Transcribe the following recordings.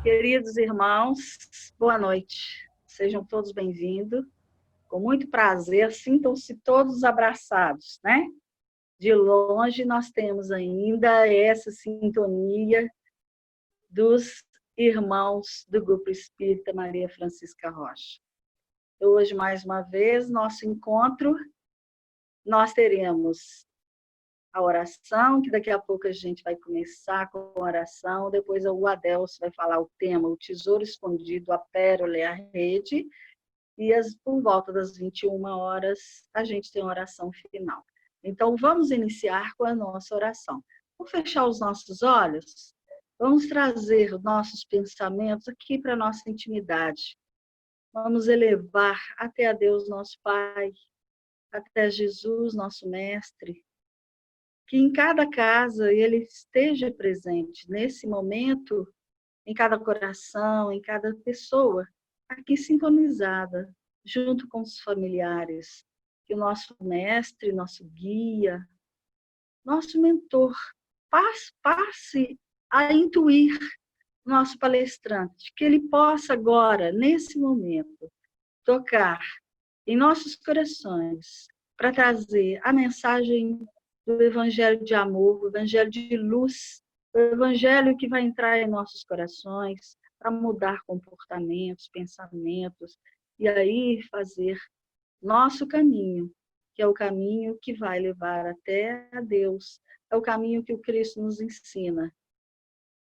Queridos irmãos, boa noite. Sejam todos bem-vindos. Com muito prazer, sintam-se todos abraçados, né? De longe, nós temos ainda essa sintonia dos irmãos do Grupo Espírita Maria Francisca Rocha. Hoje, mais uma vez, nosso encontro, nós teremos a oração, que daqui a pouco a gente vai começar com a oração, depois o Adelso vai falar o tema, o tesouro escondido, a pérola e a rede, e por volta das 21 horas a gente tem a oração final. Então, vamos iniciar com a nossa oração. Vamos fechar os nossos olhos? Vamos trazer os nossos pensamentos aqui para a nossa intimidade. Vamos elevar até a Deus, nosso Pai, até Jesus, nosso Mestre, que em cada casa Ele esteja presente nesse momento, em cada coração, em cada pessoa, aqui sintonizada, junto com os familiares, que o nosso mestre, nosso guia, nosso mentor, passe a intuir nosso palestrante, que ele possa agora, nesse momento, tocar em nossos corações, para trazer a mensagem do Evangelho de amor, o Evangelho de luz, o Evangelho que vai entrar em nossos corações para mudar comportamentos, pensamentos, e aí fazer nosso caminho, que é o caminho que vai levar até a Deus, é o caminho que o Cristo nos ensina.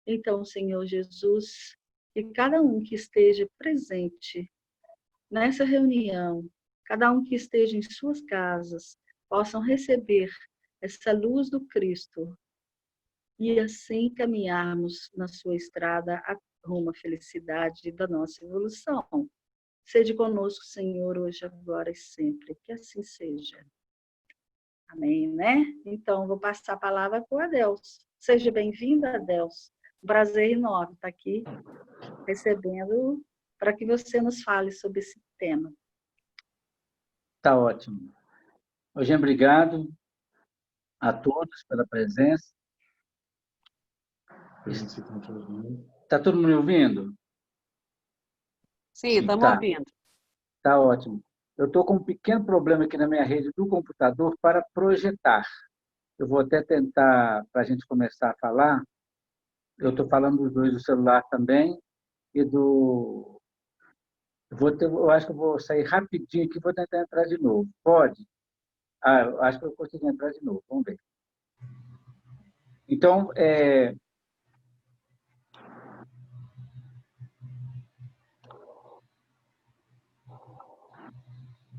Então, Senhor Jesus, que cada um que esteja presente nessa reunião, cada um que esteja em suas casas, possam receber essa luz do Cristo e assim caminharmos na sua estrada rumo à felicidade da nossa evolução. Sede conosco, Senhor, hoje, agora e sempre. Que assim seja. Amém, né? Então, vou passar a palavra para o Adelso. Seja bem-vinda, Adelso. Um prazer enorme estar aqui recebendo para que você nos fale sobre esse tema. Tá ótimo. Hoje, obrigado a todos pela presença. Está todo mundo me ouvindo? Sim, estamos ouvindo. Tá ótimo. Eu estou com um pequeno problema aqui na minha rede do computador para projetar. Eu vou até tentar, para a gente começar a falar, eu estou falando dos dois, do celular também, e do... eu acho que eu vou sair rapidinho aqui e vou tentar entrar de novo. Pode? Eu acho que eu consigo entrar de novo. Vamos ver. Então,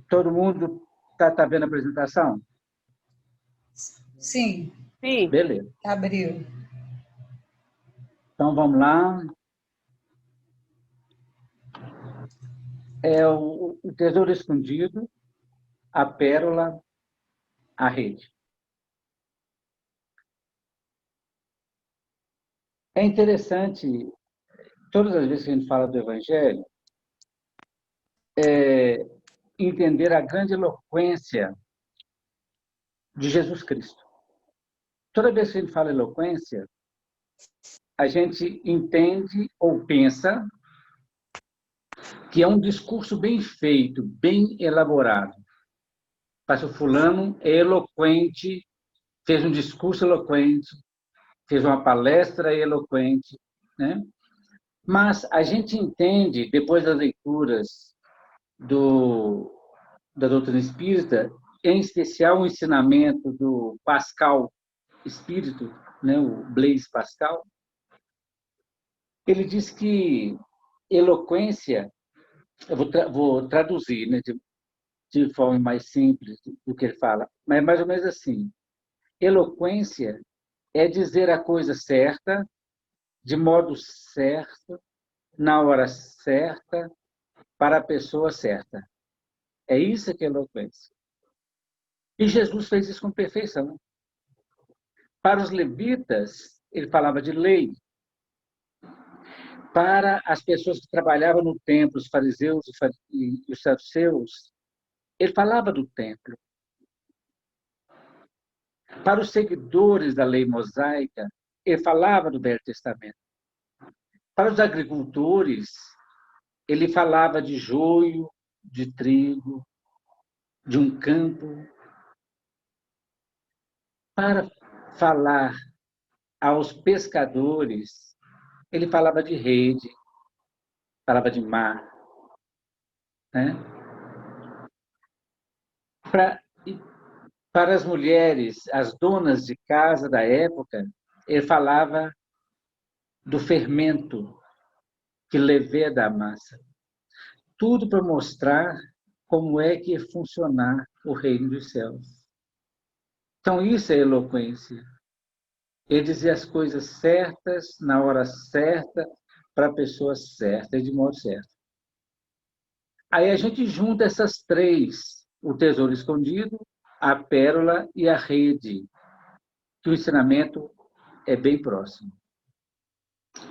todo mundo está vendo a apresentação? Sim. Sim. Beleza. Abriu. Então, vamos lá. O tesouro escondido, a pérola, a rede. É interessante, todas as vezes que a gente fala do Evangelho, entender a grande eloquência de Jesus Cristo. Toda vez que a gente fala eloquência, a gente entende ou pensa que é um discurso bem feito, bem elaborado. Mas o fulano é eloquente, fez um discurso eloquente, fez uma palestra eloquente, né? Mas a gente entende, depois das leituras da doutrina espírita, em especial o ensinamento do Pascal Espírito, né, o Blaise Pascal, ele diz que eloquência, eu vou traduzir, né, de forma mais simples do que ele fala, mas é mais ou menos assim: eloquência é dizer a coisa certa, de modo certo, na hora certa, para a pessoa certa. É isso que é eloquência. E Jesus fez isso com perfeição. Para os levitas, ele falava de lei. Para as pessoas que trabalhavam no templo, os fariseus e os saduceus, ele falava do templo. Para os seguidores da lei mosaica, ele falava do Velho Testamento. Para os agricultores, ele falava de joio, de trigo, de um campo. Para falar aos pescadores, ele falava de rede, falava de mar, né? Para as mulheres, as donas de casa da época, ele falava do fermento que leveda a massa. Tudo para mostrar como é que ia funcionar o reino dos céus. Então, isso é eloquência. Ele dizia as coisas certas, na hora certa, para a pessoa certa e de modo certo. Aí a gente junta essas três, o tesouro escondido, a pérola e a rede, que o ensinamento é bem próximo.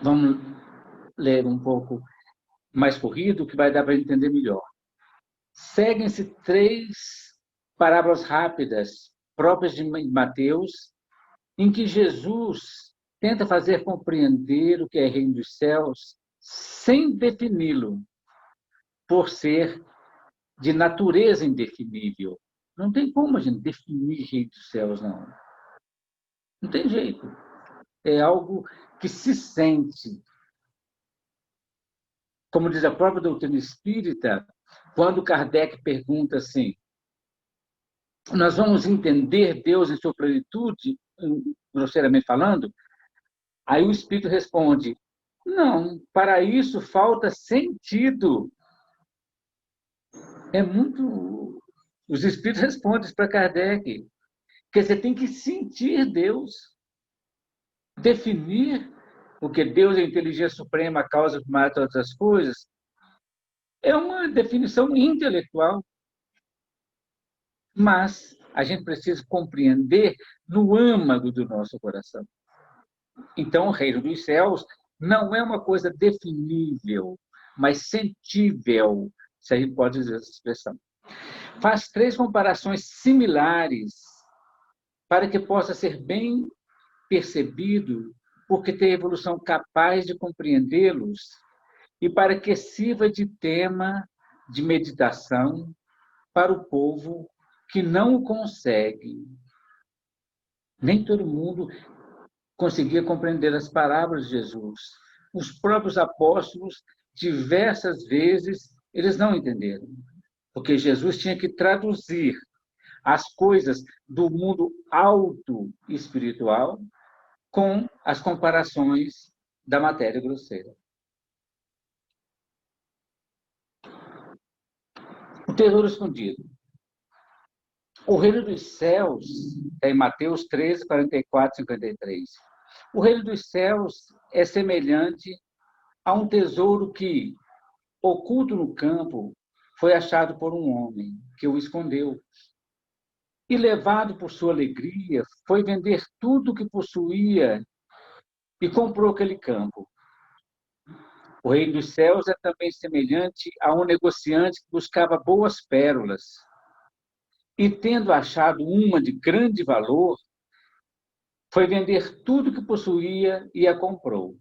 Vamos ler um pouco mais corrido, que vai dar para entender melhor. Seguem-se três parábolas rápidas, próprias de Mateus, em que Jesus tenta fazer compreender o que é reino dos céus sem defini-lo, por ser de natureza indefinível. Não tem como a gente definir reino dos céus, não. Não tem jeito. É algo que se sente. Como diz a própria doutrina espírita, quando Kardec pergunta assim, nós vamos entender Deus em sua plenitude, grosseiramente falando? Aí o Espírito responde, não, para isso falta sentido. É muito... Os Espíritos respondem para Kardec, que você tem que sentir Deus, definir o que Deus é a inteligência suprema, a causa que mata todas as coisas, é uma definição intelectual. Mas a gente precisa compreender no âmago do nosso coração. Então, o reino dos céus não é uma coisa definível, mas sentível, se a gente pode dizer essa expressão. Faz três comparações similares para que possa ser bem percebido, porque tem evolução capaz de compreendê-los e para que sirva de tema de meditação para o povo que não o consegue. Nem todo mundo conseguia compreender as palavras de Jesus. Os próprios apóstolos, diversas vezes, eles não entenderam, porque Jesus tinha que traduzir as coisas do mundo alto espiritual com as comparações da matéria grosseira. O tesouro escondido. O reino dos céus, é em Mateus 13, 44, 53. O reino dos céus é semelhante a um tesouro que, oculto no campo, foi achado por um homem, que o escondeu. E, levado por sua alegria, foi vender tudo o que possuía e comprou aquele campo. O reino dos céus é também semelhante a um negociante que buscava boas pérolas. E, tendo achado uma de grande valor, foi vender tudo que possuía e a comprou.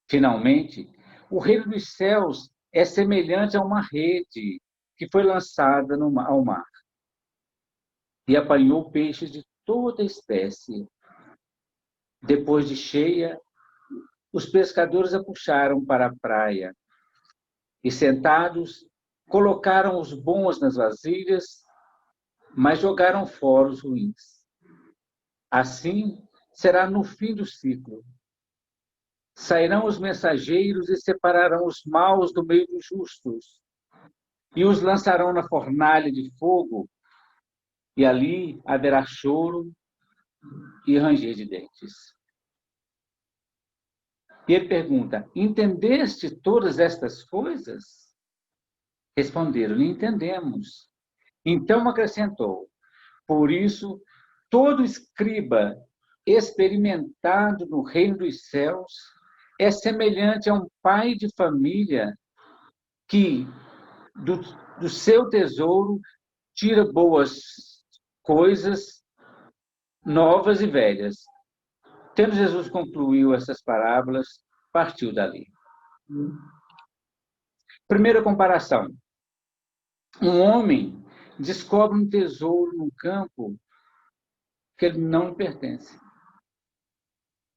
Finalmente, o reino dos céus é semelhante a uma rede que foi lançada ao mar e apanhou peixes de toda espécie. Depois de cheia, os pescadores a puxaram para a praia e, sentados, colocaram os bons nas vasilhas, mas jogaram fora os ruins. Assim será no fim do ciclo. Sairão os mensageiros e separarão os maus do meio dos justos, e os lançarão na fornalha de fogo, e ali haverá choro e ranger de dentes. E ele pergunta, entendeste todas estas coisas? Responderam, entendemos. Então acrescentou, por isso, todo escriba experimentado no reino dos céus é semelhante a um pai de família que, do seu tesouro, tira boas coisas, novas e velhas. Tendo Jesus concluiu essas parábolas, partiu dali. Primeira comparação. Um homem descobre um tesouro no campo que ele não lhe pertence.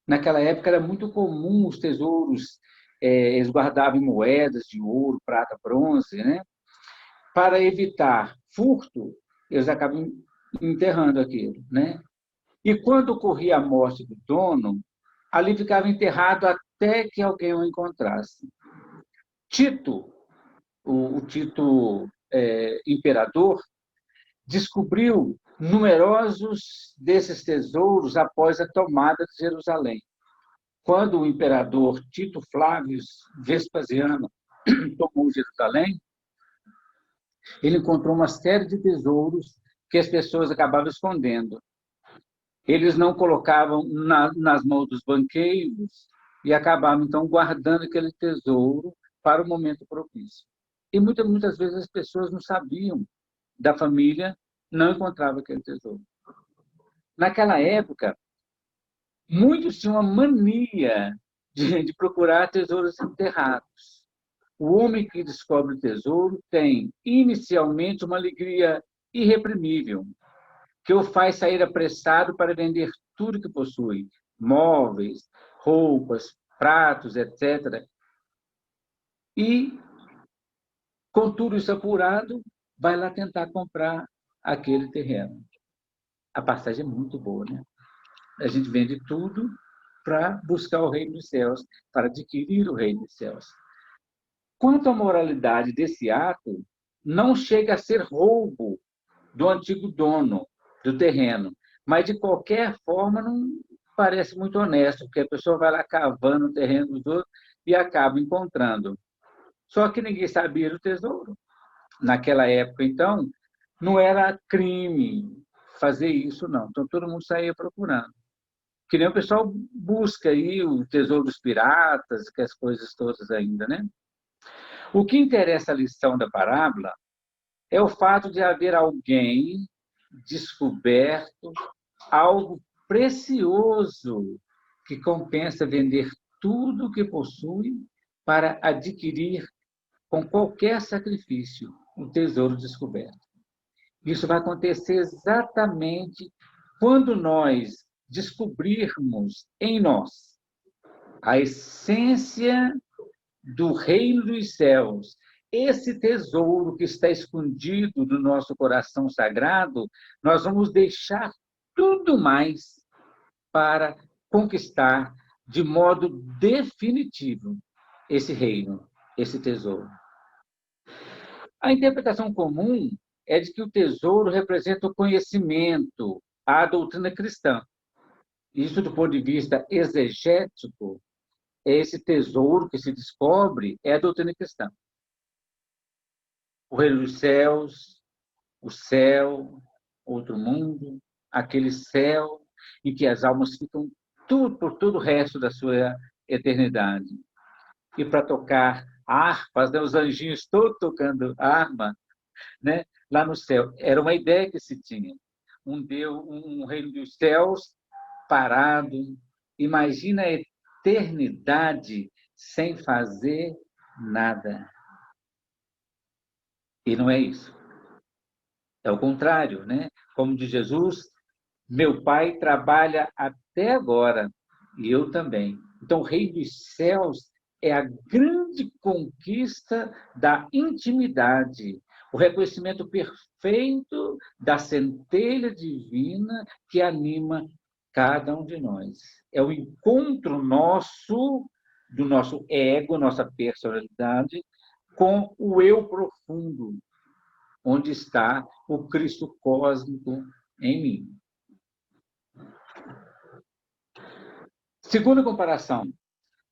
Naquela época era muito comum os tesouros, eles guardavam moedas de ouro, prata, bronze, né? Para evitar furto, eles acabam enterrando aquilo, né? E quando ocorria a morte do dono, ali ficava enterrado até que alguém o encontrasse. Tito, o Tito imperador, descobriu numerosos desses tesouros após a tomada de Jerusalém. Quando o imperador Tito Flávio Vespasiano tomou Jerusalém, ele encontrou uma série de tesouros que as pessoas acabavam escondendo. Eles não colocavam nas mãos dos banqueiros e acabavam, então, guardando aquele tesouro para o momento propício. E muitas vezes as pessoas não sabiam da família, não encontravam aquele tesouro. Naquela época, muitos tinham a mania de procurar tesouros enterrados. O homem que descobre o tesouro tem, inicialmente, uma alegria irreprimível, que o faz sair apressado para vender tudo que possui, móveis, roupas, pratos, etc. E, com tudo isso apurado, vai lá tentar comprar aquele terreno. A passagem é muito boa, né? A gente vende tudo para buscar o reino dos céus, para adquirir o reino dos céus. Quanto à moralidade desse ato, não chega a ser roubo do antigo dono do terreno, mas de qualquer forma não parece muito honesto, porque a pessoa vai lá cavando o terreno dos outros e acaba encontrando. Só que ninguém sabia do tesouro. Naquela época, então, não era crime fazer isso, não. Então, todo mundo saía procurando. Que nem o pessoal busca aí o tesouro dos piratas, que as coisas todas ainda, né? O que interessa a lição da parábola é o fato de haver alguém descoberto algo precioso que compensa vender tudo o que possui para adquirir, com qualquer sacrifício, o tesouro descoberto. Isso vai acontecer exatamente quando nós descobrirmos em nós a essência do reino dos céus, esse tesouro que está escondido no nosso coração sagrado, nós vamos deixar tudo mais para conquistar de modo definitivo esse reino, esse tesouro. A interpretação comum é de que o tesouro representa o conhecimento, a doutrina cristã. Isso, do ponto de vista exegético, esse tesouro que se descobre é a doutrina cristã. O reino dos céus, o céu, outro mundo, aquele céu em que as almas ficam por todo o resto da sua eternidade. E para tocar harpas, né, os anjinhos todos tocando harpa, né, lá no céu. Era uma ideia que se tinha. Um reino dos céus parado. Imagina a eternidade sem fazer nada. E não é isso. É o contrário, né? Como diz Jesus, meu Pai trabalha até agora e eu também. Então, o reino dos céus é a grande conquista da intimidade, o reconhecimento perfeito da centelha divina que anima cada um de nós. É o encontro nosso, do nosso ego, nossa personalidade, com o eu profundo, onde está o Cristo cósmico em mim. Segunda comparação,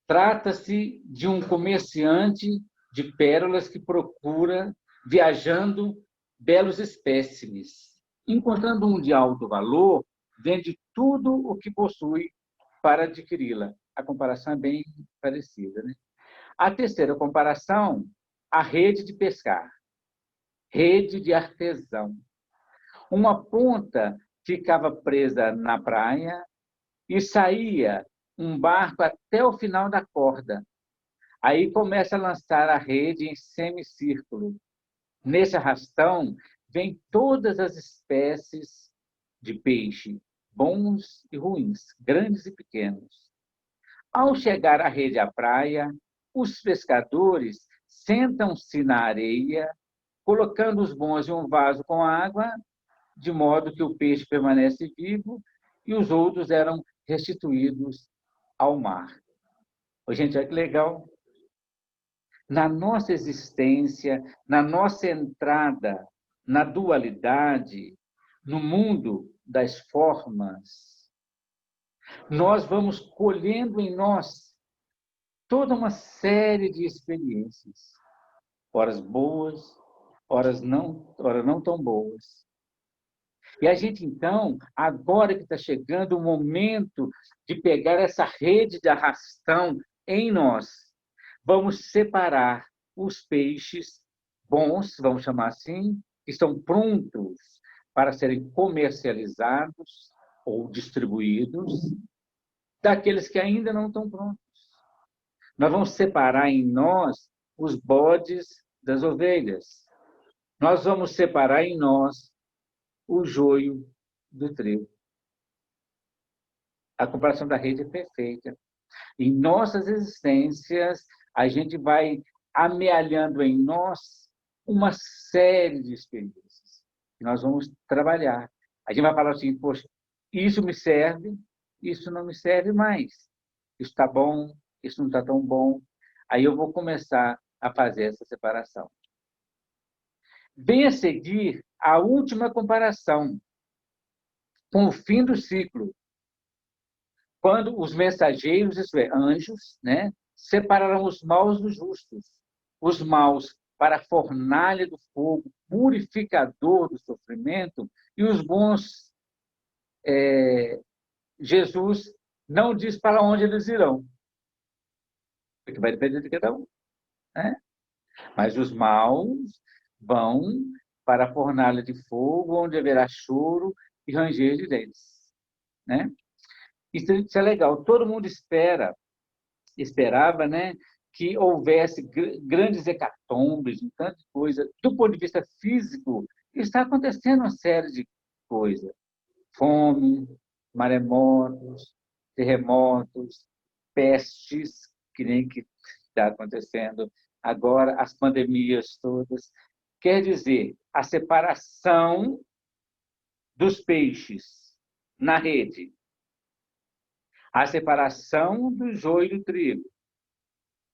trata-se de um comerciante de pérolas que procura, viajando, belos espécimes. Encontrando um de alto valor, vende tudo o que possui para adquiri-la. A comparação é bem parecida, né? A terceira comparação, a rede de pescar. Rede de artesão. Uma ponta ficava presa na praia e saía um barco até o final da corda. Aí começa a lançar a rede em semicírculo. Nesse arrastão, vêm todas as espécies de peixe, bons e ruins, grandes e pequenos. Ao chegar a rede à praia, os pescadores sentam-se na areia, colocando os bons em um vaso com água, de modo que o peixe permanece vivo e os outros eram restituídos ao mar. Ô, gente, olha que legal. Na nossa existência, na nossa entrada na dualidade, no mundo das formas, nós vamos colhendo em nós toda uma série de experiências, horas boas, horas não tão boas. E a gente, então, agora que está chegando o momento de pegar essa rede de arrastão em nós, vamos separar os peixes bons, vamos chamar assim, que estão prontos para serem comercializados ou distribuídos, daqueles que ainda não estão prontos. Nós vamos separar em nós os bodes das ovelhas. Nós vamos separar em nós o joio do trigo. A comparação da rede é perfeita. Em nossas existências, a gente vai amealhando em nós uma série de experiências que nós vamos trabalhar. A gente vai falar assim, poxa, isso me serve, isso não me serve mais. Isso está bom, isso não está tão bom. Aí eu vou começar a fazer essa separação. Vem a seguir a última comparação com o fim do ciclo, quando os mensageiros, isto é, anjos, né, separarão os maus dos justos, os maus para a fornalha do fogo, purificador do sofrimento, e os bons, Jesus não diz para onde eles irão, porque vai depender de cada um, né? Mas os maus vão para a fornalha de fogo, onde haverá choro e ranger de dentes, né? Isso é legal. Todo mundo esperava, né, que houvesse grandes hecatombes, um tanto de coisa. Do ponto de vista físico, está acontecendo uma série de coisas. Fome, maremotos, terremotos, pestes, que nem que está acontecendo agora, as pandemias todas. Quer dizer, a separação dos peixes na rede, a separação do joio do trigo,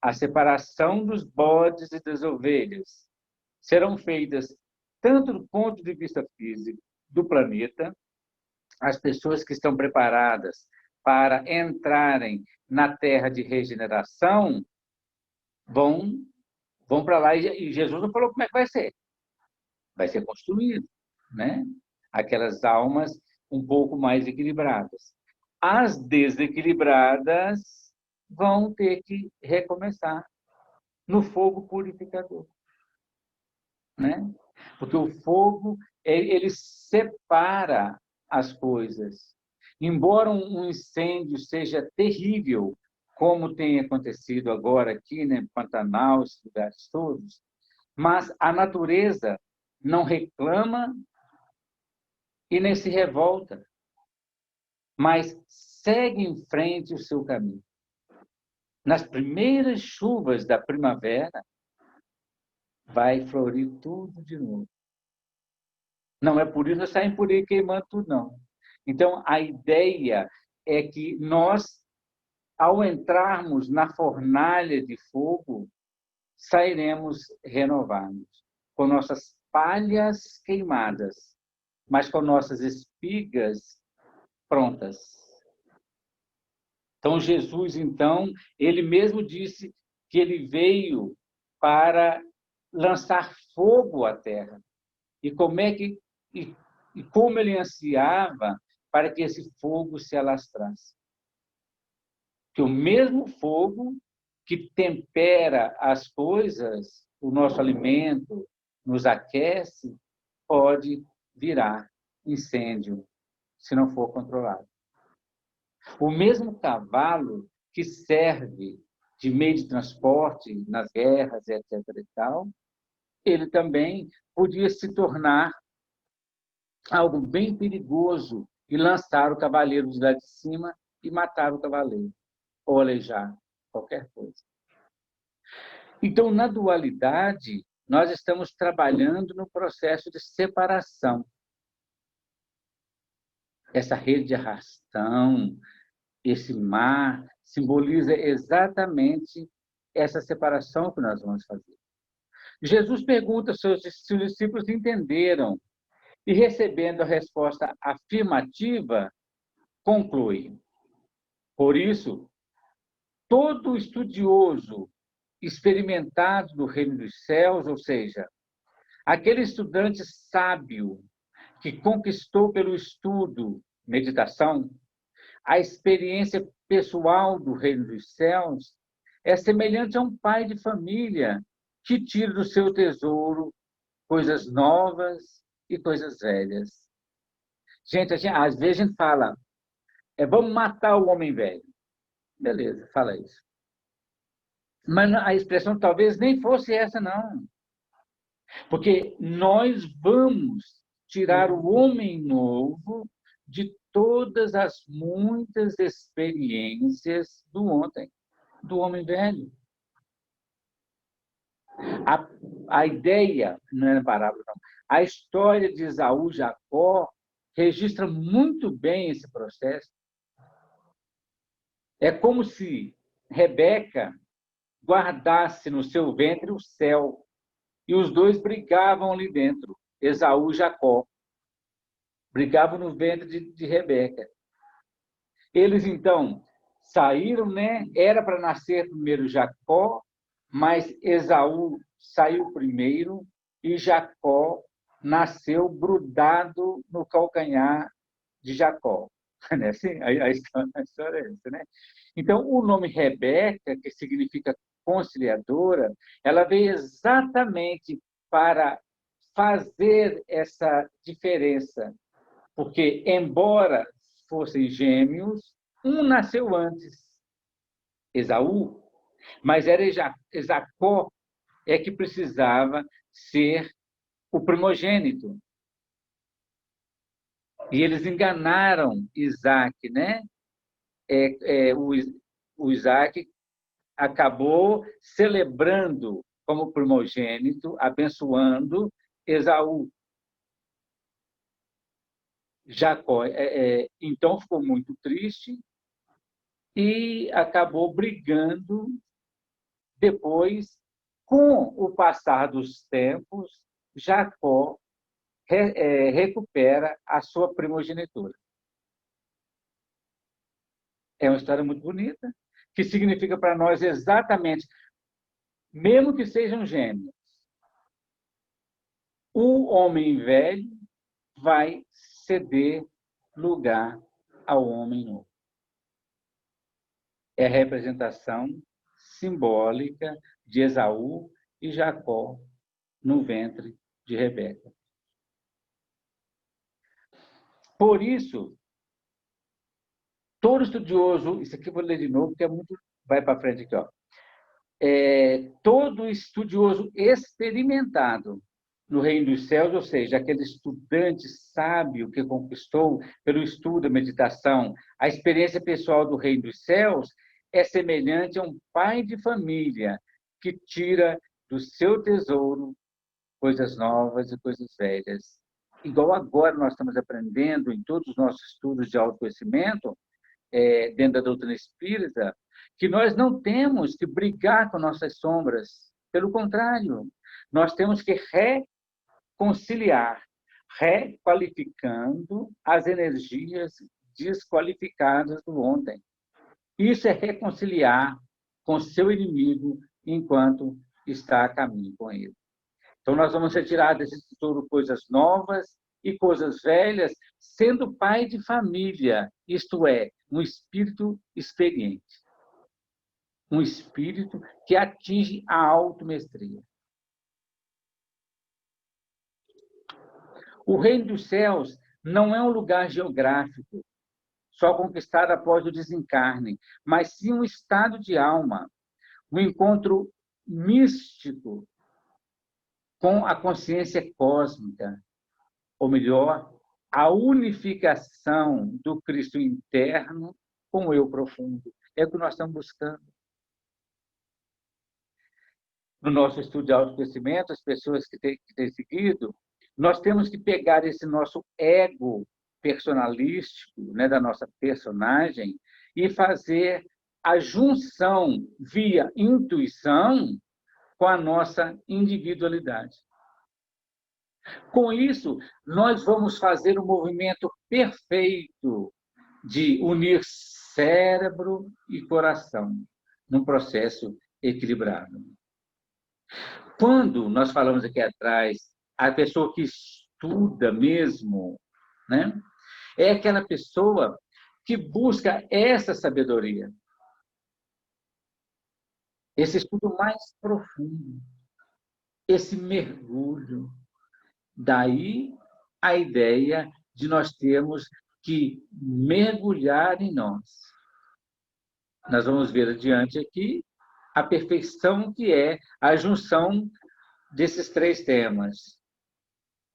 a separação dos bodes e das ovelhas serão feitas tanto do ponto de vista físico do planeta, as pessoas que estão preparadas para entrarem na terra de regeneração vão para lá, e Jesus não falou como é que vai ser. Vai ser construído, né? Aquelas almas um pouco mais equilibradas. As desequilibradas vão ter que recomeçar no fogo purificador, né? Porque o fogo, ele separa as coisas. Embora um incêndio seja terrível, como tem acontecido agora aqui, né, em Pantanal, esses lugares todos, mas a natureza não reclama e nem se revolta, mas segue em frente o seu caminho. Nas primeiras chuvas da primavera, vai florir tudo de novo. Não é por isso que saem por aí queimando tudo, não. Então, a ideia é que nós, ao entrarmos na fornalha de fogo, sairemos renovados, com nossas palhas queimadas, mas com nossas espigas prontas. Então, Jesus, então, ele mesmo disse que ele veio para lançar fogo à terra. E como ele ansiava para que esse fogo se alastrasse. Que o mesmo fogo que tempera as coisas, o nosso alimento, nos aquece, pode virar incêndio, se não for controlado. O mesmo cavalo que serve de meio de transporte nas guerras, etc. e tal, ele também podia se tornar algo bem perigoso e lançar o cavaleiro de lá de cima e matar o cavaleiro, ou aleijar, qualquer coisa. Então, na dualidade, nós estamos trabalhando no processo de separação. Essa rede de arrastão, esse mar, simboliza exatamente essa separação que nós vamos fazer. Jesus pergunta se os discípulos entenderam e, recebendo a resposta afirmativa, conclui: por isso, todo estudioso experimentado do reino dos céus, ou seja, aquele estudante sábio que conquistou pelo estudo, meditação, a experiência pessoal do reino dos céus, é semelhante a um pai de família que tira do seu tesouro coisas novas e coisas velhas. Gente, às vezes a gente fala, vamos matar o homem velho. Beleza, fala isso. Mas a expressão talvez nem fosse essa, não. Porque nós vamos tirar o homem novo de todas as muitas experiências do ontem, do homem velho. A ideia, não é parábola, não. A história de Esaú e Jacó registra muito bem esse processo. É como se Rebeca guardasse no seu ventre o céu, e os dois brigavam ali dentro, Esaú e Jacó. Brigavam no ventre de Rebeca. Eles, então, saíram, né? Era para nascer primeiro Jacó, mas Esaú saiu primeiro e Jacó nasceu grudado no calcanhar de Jacó. Assim, a história é essa, né? Então, o nome Rebeca, que significa conciliadora, ela veio exatamente para fazer essa diferença. Porque, embora fossem gêmeos, um nasceu antes, Esaú, mas era Jacó que precisava ser o primogênito. E eles enganaram Isaac, né? O Isaac acabou celebrando como primogênito, abençoando Esaú. Jacó, então, ficou muito triste e acabou brigando. Depois, com o passar dos tempos, Jacó recupera a sua primogenitura. É uma história muito bonita, que significa para nós exatamente, mesmo que sejam gêmeos, o homem velho vai ceder lugar ao homem novo. É a representação simbólica de Esaú e Jacó no ventre de Rebeca. Por isso, todo estudioso, isso aqui eu vou ler de novo, porque é muito. Vai para frente aqui, ó. Todo estudioso experimentado no reino dos céus, ou seja, aquele estudante sábio que conquistou pelo estudo, a meditação, a experiência pessoal do reino dos céus, é semelhante a um pai de família que tira do seu tesouro coisas novas e coisas velhas. Igual agora nós estamos aprendendo em todos os nossos estudos de autoconhecimento, dentro da doutrina espírita, que nós não temos que brigar com nossas sombras. Pelo contrário, nós temos que reconciliar, requalificando as energias desqualificadas do ontem. Isso é reconciliar com seu inimigo enquanto está a caminho com ele. Então, nós vamos retirar desse tesouro coisas novas e coisas velhas, sendo pai de família, isto é, um espírito experiente. Um espírito que atinge a automestria. O reino dos céus não é um lugar geográfico, só conquistado após o desencarne, mas sim um estado de alma, um encontro místico com a consciência cósmica, ou melhor, a unificação do Cristo interno com o eu profundo. É o que nós estamos buscando. No nosso estudo de autoconhecimento, as pessoas que têm seguido, nós temos que pegar esse nosso ego personalístico, né, da nossa personagem, e fazer a junção via intuição com a nossa individualidade. Com isso, nós vamos fazer um movimento perfeito de unir cérebro e coração num processo equilibrado. Quando nós falamos aqui atrás, a pessoa que estuda mesmo, né, é aquela pessoa que busca essa sabedoria, esse estudo mais profundo, esse mergulho. Daí a ideia de nós termos que mergulhar em nós. Nós vamos ver adiante aqui a perfeição que é a junção desses três temas: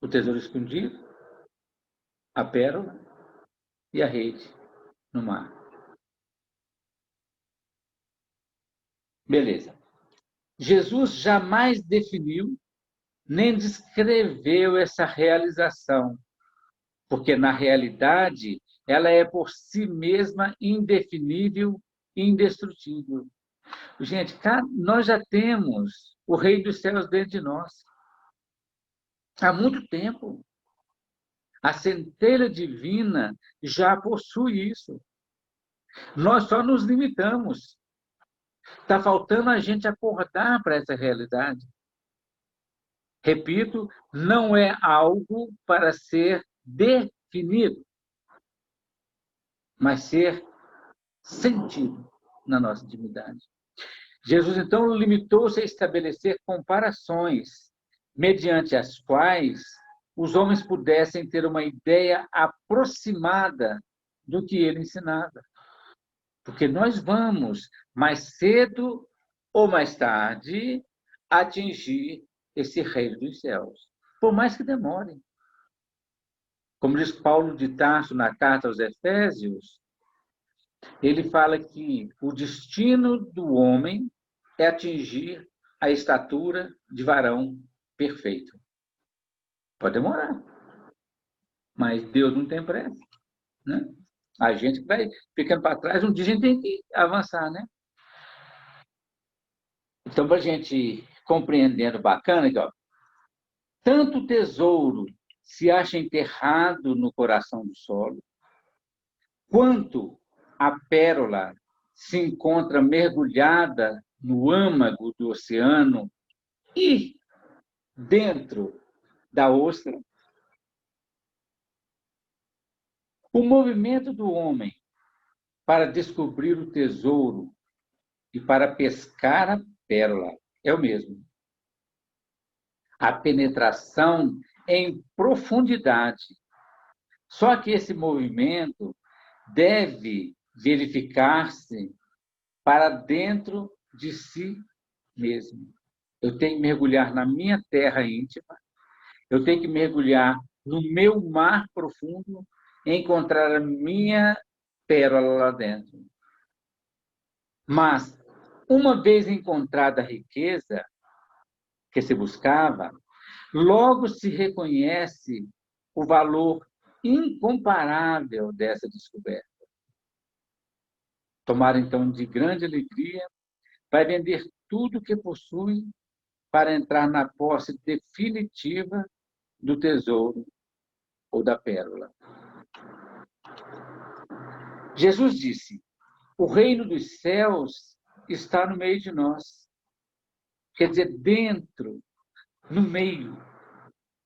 o tesouro escondido, a pérola e a rede no mar. Beleza. Jesus jamais definiu nem descreveu essa realização, porque, na realidade, ela é por si mesma indefinível e indestrutível. Gente, nós já temos o Rei dos Céus dentro de nós. Há muito tempo. A centelha divina já possui isso. Nós só nos limitamos. Está faltando a gente acordar para essa realidade. Repito, não é algo para ser definido, mas ser sentido na nossa intimidade. Jesus, então, limitou-se a estabelecer comparações, mediante as quais os homens pudessem ter uma ideia aproximada do que ele ensinava. Porque nós vamos, mais cedo ou mais tarde, atingir esse reino dos céus, por mais que demore. Como diz Paulo de Tarso na carta aos Efésios, ele fala que o destino do homem é atingir a estatura de varão perfeito. Pode demorar, mas Deus não tem pressa, né? A gente que vai ficando para trás, um dia a gente tem que avançar, né? Então, para a gente compreendendo bacana, aqui, ó, tanto tesouro se acha enterrado no coração do solo, quanto a pérola se encontra mergulhada no âmago do oceano e dentro da ostra. O movimento do homem para descobrir o tesouro e para pescar a pérola é o mesmo. A penetração em profundidade. Só que esse movimento deve verificar-se para dentro de si mesmo. Eu tenho que mergulhar na minha terra íntima, eu tenho que mergulhar no meu mar profundo e encontrar a minha pérola lá dentro. Mas, uma vez encontrada a riqueza que se buscava, logo se reconhece o valor incomparável dessa descoberta. Tomara, então, de grande alegria, vai vender tudo o que possui para entrar na posse definitiva do tesouro ou da pérola. Jesus disse: o reino dos céus está no meio de nós. Quer dizer, dentro, no meio,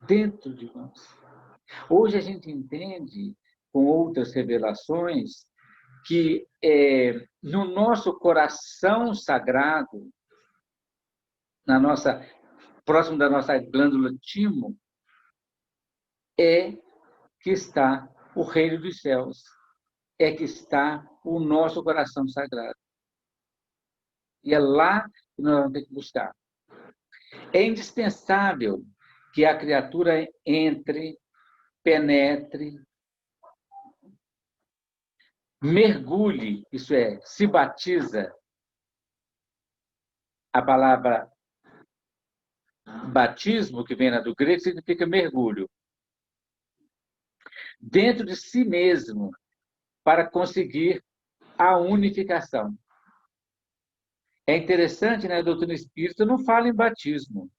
dentro de nós. Hoje a gente entende, com outras revelações, que no nosso coração sagrado, próximo da nossa glândula timo, é que está o reino dos céus. é que está o nosso coração sagrado. E é lá que nós vamos ter que buscar. É indispensável que a criatura entre, penetre, mergulhe, isso é, se batiza. A palavra batismo, que vem do grego, significa mergulho. Dentro de si mesmo, para conseguir a unificação. É interessante, né? A doutrina espírita não fala em batismo.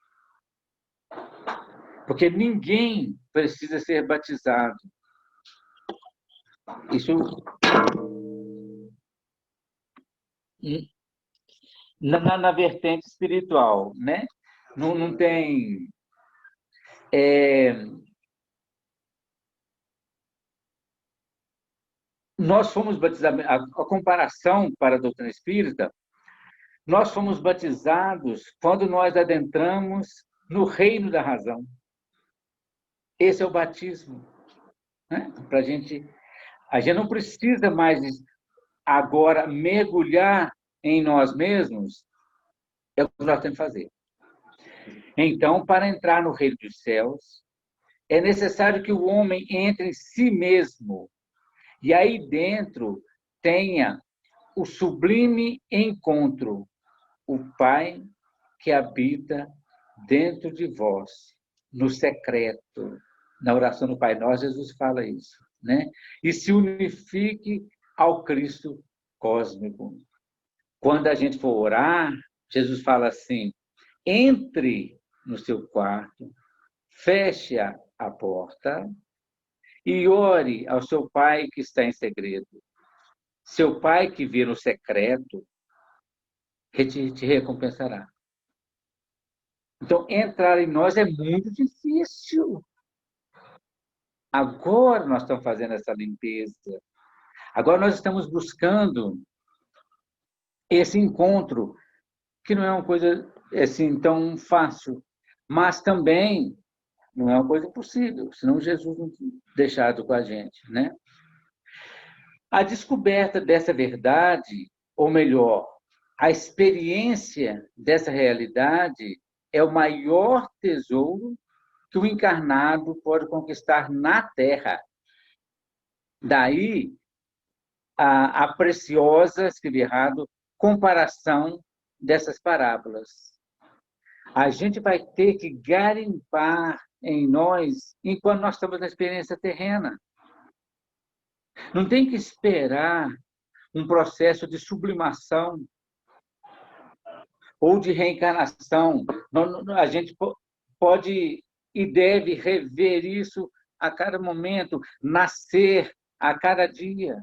Porque ninguém precisa ser batizado. Isso na vertente espiritual, né? Não tem... Nós fomos batizados... A comparação para a doutrina espírita, nós fomos batizados quando nós adentramos no reino da razão. Esse é o batismo. Né? A gente não precisa mais agora mergulhar em nós mesmos, é o que nós temos que fazer. Então, para entrar no reino dos céus, é necessário que o homem entre em si mesmo, e aí dentro tenha o sublime encontro, o Pai que habita dentro de vós, no secreto. Na oração do Pai Nosso, Jesus fala isso, né? E se unifique ao Cristo cósmico. Quando a gente for orar, Jesus fala assim: entre no seu quarto, feche a porta e ore ao seu Pai que está em segredo. Seu Pai que vê no secreto, te recompensará. Então, entrar em nós é muito difícil. Agora nós estamos fazendo essa limpeza. Agora nós estamos buscando esse encontro, que não é uma coisa assim tão fácil, mas também não é uma coisa impossível, senão Jesus não tinha deixado com a gente, né? A descoberta dessa verdade, ou melhor, a experiência dessa realidade é o maior tesouro que o encarnado pode conquistar na Terra. Daí a preciosa, escrevi errado, comparação dessas parábolas. A gente vai ter que garimpar em nós enquanto nós estamos na experiência terrena. Não tem que esperar um processo de sublimação ou de reencarnação. A gente pode e deve rever isso a cada momento, nascer a cada dia.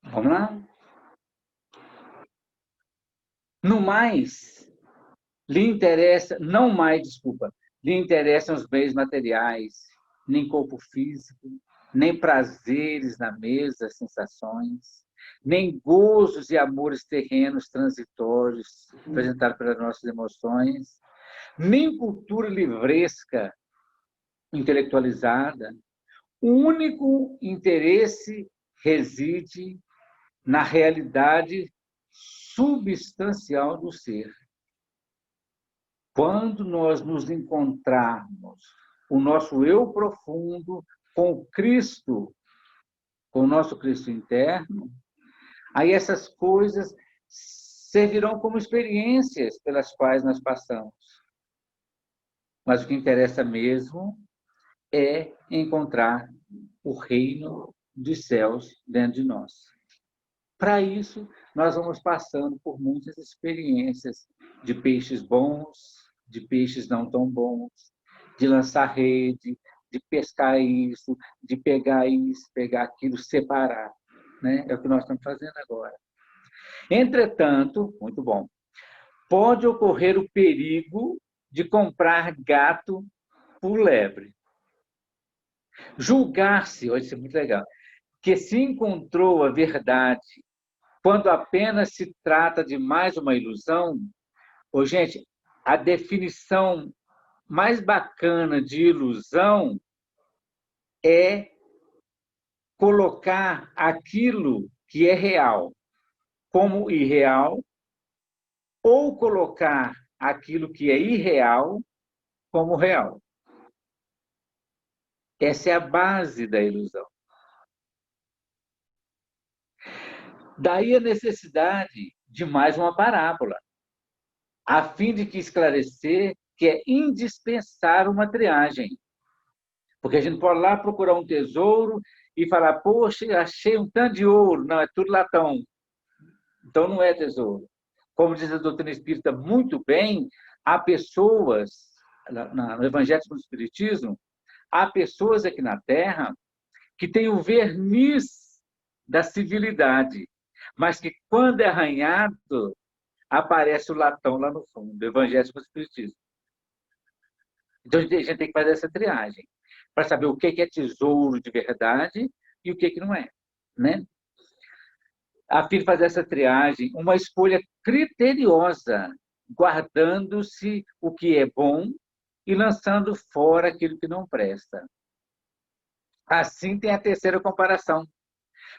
Vamos lá? No mais, lhe interessam os bens materiais, nem corpo físico, nem prazeres na mesa, sensações, nem gozos e amores terrenos transitórios apresentados pelas nossas emoções, nem cultura livresca intelectualizada. O único interesse reside na realidade substancial do ser. Quando nós nos encontrarmos o nosso eu profundo com o Cristo, com o nosso Cristo interno, aí essas coisas servirão como experiências pelas quais nós passamos. Mas o que interessa mesmo é encontrar o reino dos céus dentro de nós. Para isso, nós vamos passando por muitas experiências de peixes bons, de peixes não tão bons, de lançar rede, de pescar isso, de pegar isso, pegar aquilo, separar. Né? É o que nós estamos fazendo agora. Entretanto, muito bom, pode ocorrer o perigo de comprar gato por lebre. Julgar-se, olha, isso é muito legal, que se encontrou a verdade quando apenas se trata de mais uma ilusão. Gente, a definição mais bacana de ilusão é colocar aquilo que é real como irreal, ou colocar aquilo que é irreal como real. Essa é a base da ilusão. Daí a necessidade de mais uma parábola, a fim de que esclarecer que é indispensável uma triagem. Porque a gente pode lá procurar um tesouro e falar, poxa, achei um tanto de ouro. Não, é tudo latão. Então não é tesouro. Como diz a doutrina espírita muito bem, há pessoas, no Evangelho do Espiritismo, há pessoas aqui na Terra que têm o verniz da civilidade, mas que, quando é arranhado, aparece o latão lá no fundo, do Evangelho do Espiritismo. Então, a gente tem que fazer essa triagem, para saber o que é tesouro de verdade e o que não é. Né? A fim de fazer essa triagem, uma escolha criteriosa, guardando-se o que é bom e lançando fora aquilo que não presta. Assim tem a terceira comparação.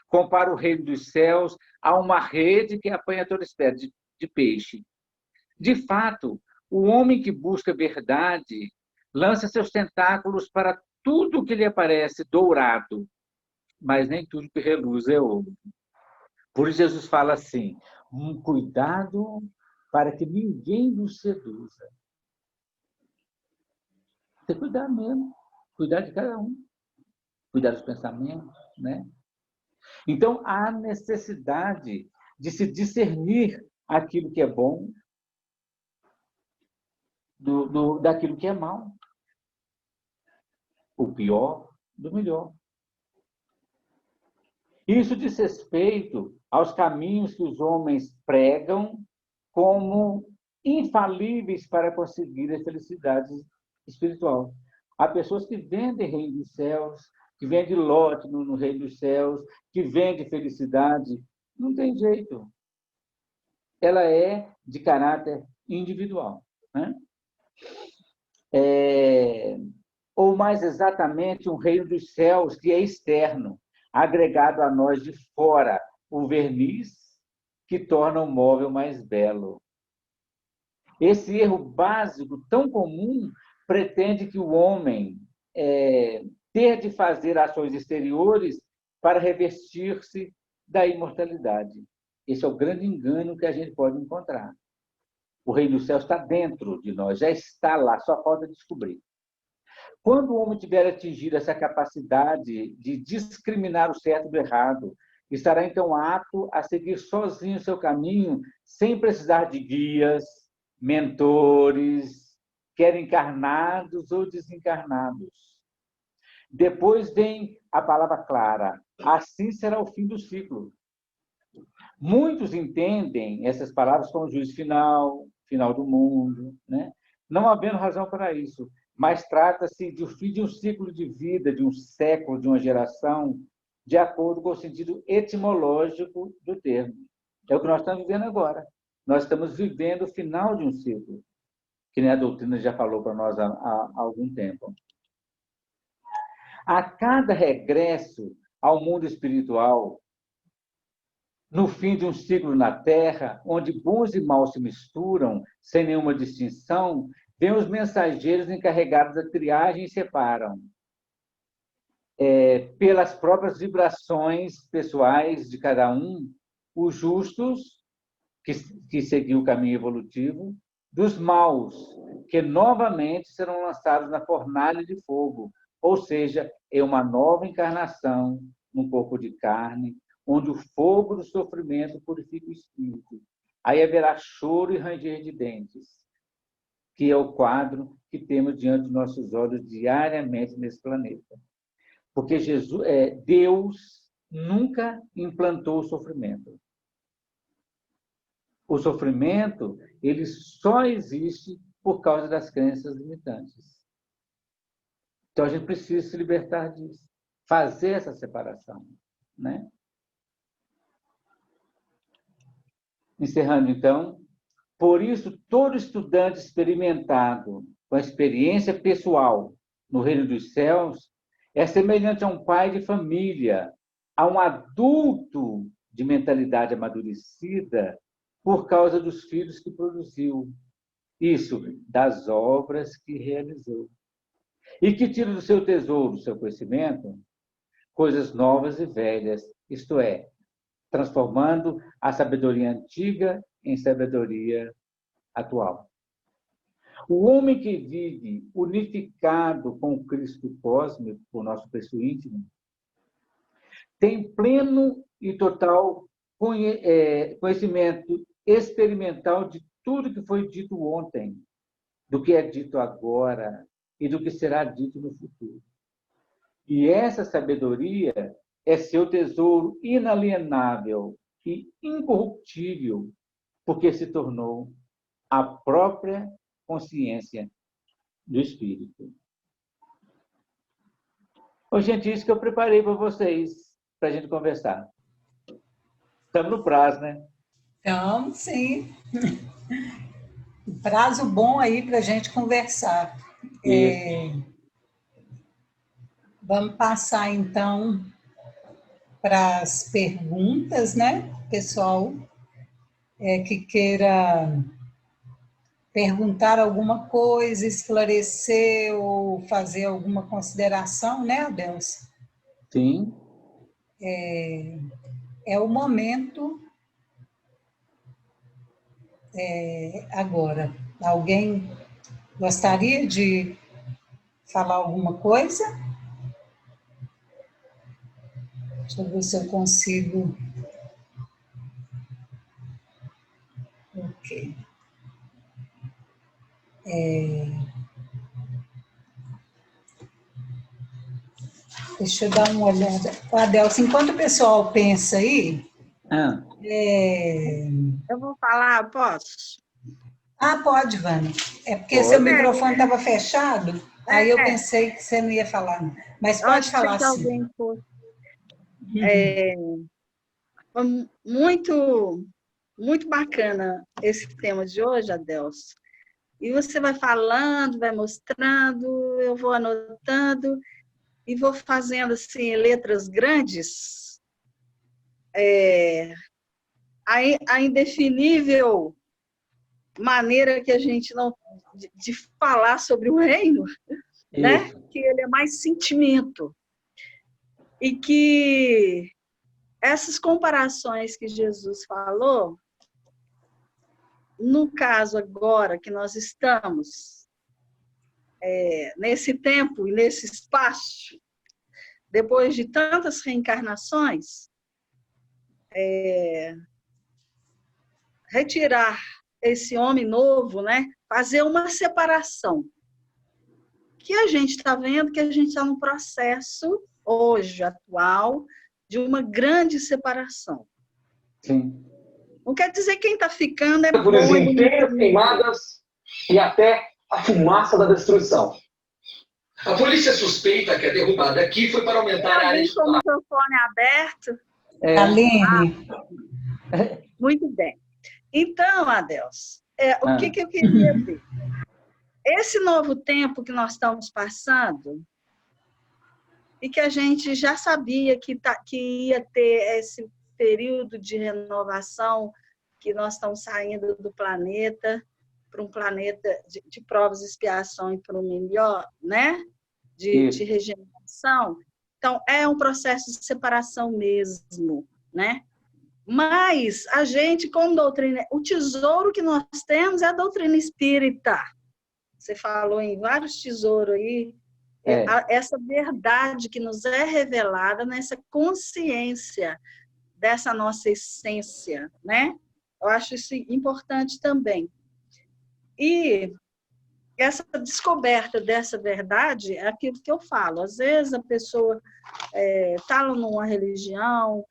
Compara o reino dos céus a uma rede que apanha toda espécie de peixe. De fato, o homem que busca verdade lança seus tentáculos para tudo que lhe aparece dourado, mas nem tudo que reluz é ouro. Por isso Jesus fala assim, cuidado para que ninguém vos seduza. Tem que cuidar mesmo, cuidar de cada um, cuidar dos pensamentos, né? Então, há necessidade de se discernir aquilo que é bom daquilo que é mal. O pior do melhor. Isso diz respeito aos caminhos que os homens pregam como infalíveis para conseguir a felicidade espiritual. Há pessoas que vendem reino dos céus, que vendem lote no reino dos céus, que vendem felicidade. Não tem jeito. Ela é de caráter individual. Né? Ou mais exatamente, um reino dos céus que é externo, agregado a nós de fora, o verniz que torna o móvel mais belo. Esse erro básico, tão comum, pretende que o homem ter de fazer ações exteriores para revestir-se da imortalidade. Esse é o grande engano que a gente pode encontrar. O reino dos céus está dentro de nós, já está lá, só falta descobrir. Quando o homem tiver atingido essa capacidade de discriminar o certo do errado, estará então apto a seguir sozinho o seu caminho, sem precisar de guias, mentores, quer encarnados ou desencarnados. Depois vem a palavra clara: assim será o fim do ciclo. Muitos entendem essas palavras como juízo final, final do mundo, né? Não havendo razão para isso, mas trata-se do fim de um ciclo de vida, de um século, de uma geração, de acordo com o sentido etimológico do termo. É o que nós estamos vivendo agora. Nós estamos vivendo o final de um ciclo, que nem a doutrina já falou para nós há algum tempo. A cada regresso ao mundo espiritual, no fim de um ciclo na Terra, onde bons e maus se misturam, sem nenhuma distinção, vêm os mensageiros encarregados da triagem e separam, pelas próprias vibrações pessoais de cada um, os justos, que seguiu o caminho evolutivo, dos maus, que novamente serão lançados na fornalha de fogo, ou seja, é uma nova encarnação num corpo de carne, onde o fogo do sofrimento purifica o espírito. Aí haverá choro e ranger de dentes, que é o quadro que temos diante dos nossos olhos diariamente nesse planeta. Porque Deus nunca implantou o sofrimento. O sofrimento, ele só existe por causa das crenças limitantes. Então, a gente precisa se libertar disso, fazer essa separação, né? Encerrando, então, por isso, todo estudante experimentado com a experiência pessoal no reino dos céus É semelhante a um pai de família, a um adulto de mentalidade amadurecida por causa dos filhos que produziu. Isso, das obras que realizou. E que tira do seu tesouro, do seu conhecimento, coisas novas e velhas, isto é, transformando a sabedoria antiga em sabedoria atual. O homem que vive unificado com o Cristo cósmico, o nosso Cristo íntimo, tem pleno e total conhecimento experimental de tudo que foi dito ontem, do que é dito agora e do que será dito no futuro. E essa sabedoria é seu tesouro inalienável e incorruptível, porque se tornou a própria consciência do Espírito. Ô, gente, isso que eu preparei para vocês, para a gente conversar. Estamos no prazo, né? Então, sim. Prazo bom aí para a gente conversar. Vamos passar, então, para as perguntas, né? Pessoal que queira perguntar alguma coisa, esclarecer ou fazer alguma consideração, né, Adelson? Sim. É o momento agora. Alguém gostaria de falar alguma coisa? Deixa eu ver se eu consigo. Ok. Deixa eu dar uma olhada. Adelson, enquanto o pessoal pensa aí... Eu vou falar, posso? Pode, Vânia. É porque Pode. seu microfone estava fechado, aí eu pensei que você não ia falar. Não. Mas pode falar, sim. Alguém for. Foi muito, muito bacana esse tema de hoje, Adelson. E você vai falando, vai mostrando, eu vou anotando e vou fazendo assim letras grandes. A indefinível maneira que a gente não de falar sobre o reino, né? Que ele é mais sentimento. E que essas comparações que Jesus falou, no caso agora que nós estamos nesse tempo e nesse espaço, depois de tantas reencarnações, retirar esse homem novo, né? Fazer uma separação. Que a gente está vendo que a gente está num processo, hoje, atual, de uma grande separação. Sim. Não quer dizer que quem está ficando é por bom. inteiras, queimadas e até a fumaça da destruição. A polícia suspeita que a derrubada aqui foi para aumentar a área de... Com o microfone aberto. Aline. Muito bem. Então, Adelson, o que eu queria ver? Esse novo tempo que nós estamos passando, e que a gente já sabia que ia ter esse período de renovação, que nós estamos saindo do planeta para um planeta de provas e expiação e para um melhor, né? De regeneração. Então, é um processo de separação mesmo, né? Mas a gente, com doutrina, o tesouro que nós temos é a doutrina espírita. Você falou em vários tesouros aí, essa verdade que nos é revelada nessa consciência dessa nossa essência, né? Eu acho isso importante também. E essa descoberta dessa verdade é aquilo que eu falo. Às vezes a pessoa está numa religião,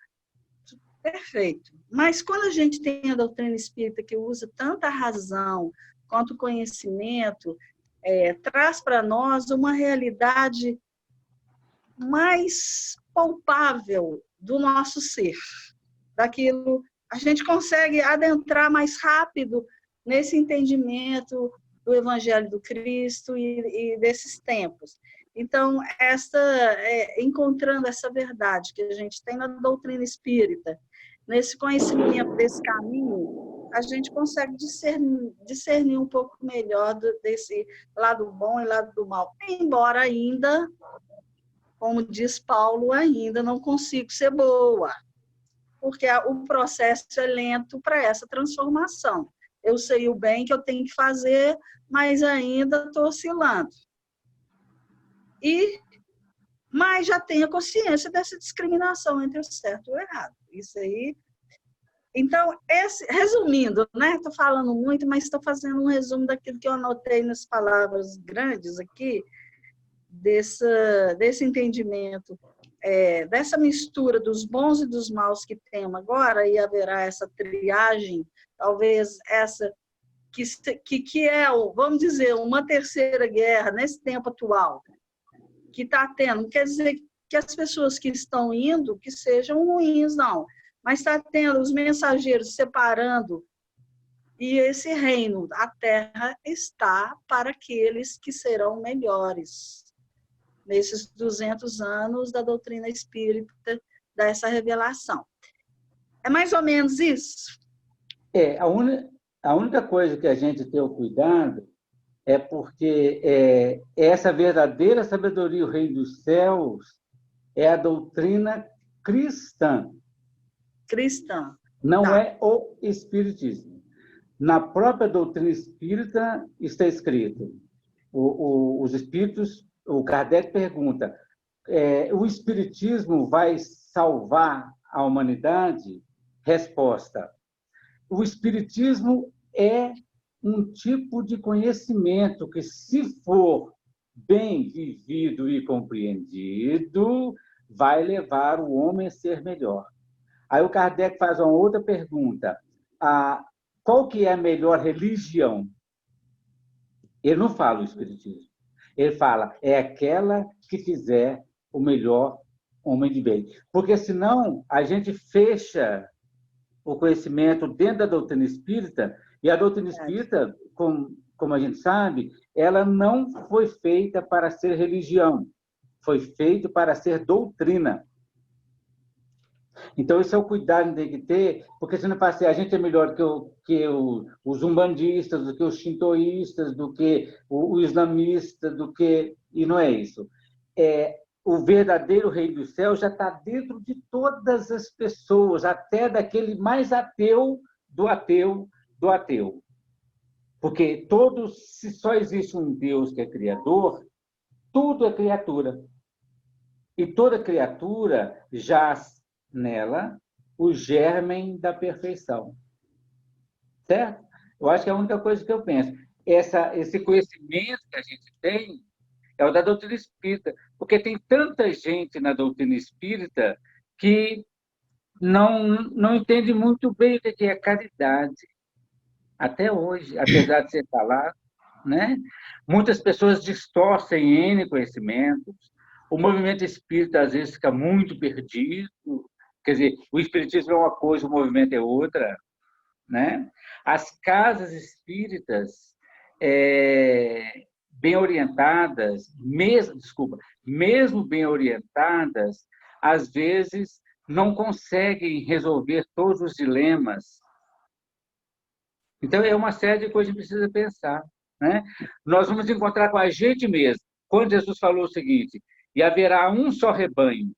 perfeito. Mas quando a gente tem a doutrina espírita que usa tanta razão quanto conhecimento, traz para nós uma realidade mais palpável do nosso ser. Daquilo, a gente consegue adentrar mais rápido nesse entendimento do Evangelho do Cristo e desses tempos. Então, encontrando essa verdade que a gente tem na doutrina espírita, nesse conhecimento desse caminho, a gente consegue discernir um pouco melhor desse lado bom e lado do mal. Embora ainda, como diz Paulo, ainda não consigo ser boa, porque o processo é lento para essa transformação. Eu sei o bem que eu tenho que fazer, mas ainda estou oscilando. Mas já tenho consciência dessa discriminação entre o certo e o errado. Isso aí. Então, resumindo, né? Estou falando muito, mas estou fazendo um resumo daquilo que eu anotei nas palavras grandes aqui, desse entendimento, dessa mistura dos bons e dos maus que temos agora, e haverá essa triagem, talvez essa que é, vamos dizer, uma terceira guerra nesse tempo atual, que está tendo. Não quer dizer que as pessoas que estão indo que sejam ruins, não, mas está tendo os mensageiros separando, e esse reino, a terra, está para aqueles que serão melhores. Nesses 200 anos da doutrina espírita, dessa revelação. É mais ou menos isso? A única coisa que a gente tem o cuidado é porque essa verdadeira sabedoria, o reino dos céus, é a doutrina cristã. Cristã. Não é o espiritismo. Na própria doutrina espírita está escrito, os espíritos, o Kardec pergunta, o espiritismo vai salvar a humanidade? Resposta, o espiritismo é um tipo de conhecimento que, se for bem vivido e compreendido, vai levar o homem a ser melhor. Aí o Kardec faz uma outra pergunta, qual que é a melhor religião? Ele não fala o espiritismo. Ele fala, é aquela que fizer o melhor homem de bem. Porque, senão, a gente fecha o conhecimento dentro da doutrina espírita, e a doutrina espírita, como a gente sabe, ela não foi feita para ser religião, foi feita para ser doutrina. Então, esse é o cuidado que tem que ter, porque senão fala assim, a gente é melhor que os umbandistas, do que os shintoístas, do que o islamista, e não é isso. O verdadeiro rei do céu já está dentro de todas as pessoas, até daquele mais ateu do ateu do ateu. Porque se só existe um Deus que é criador, tudo é criatura. E toda criatura jaz nela o germen da perfeição. Certo? Eu acho que é a única coisa que eu penso. Esse conhecimento que a gente tem é o da doutrina espírita, porque tem tanta gente na doutrina espírita que não entende muito bem o que é caridade. Até hoje, apesar de ser falado, né? Muitas pessoas distorcem N conhecimentos, o movimento espírita às vezes fica muito perdido, quer dizer, o espiritismo é uma coisa, o movimento é outra, né? As casas espíritas bem orientadas, mesmo bem orientadas, às vezes não conseguem resolver todos os dilemas. Então, é uma série de coisas que a gente precisa pensar, né? Nós vamos encontrar com a gente mesmo. Quando Jesus falou o seguinte, e haverá um só rebanho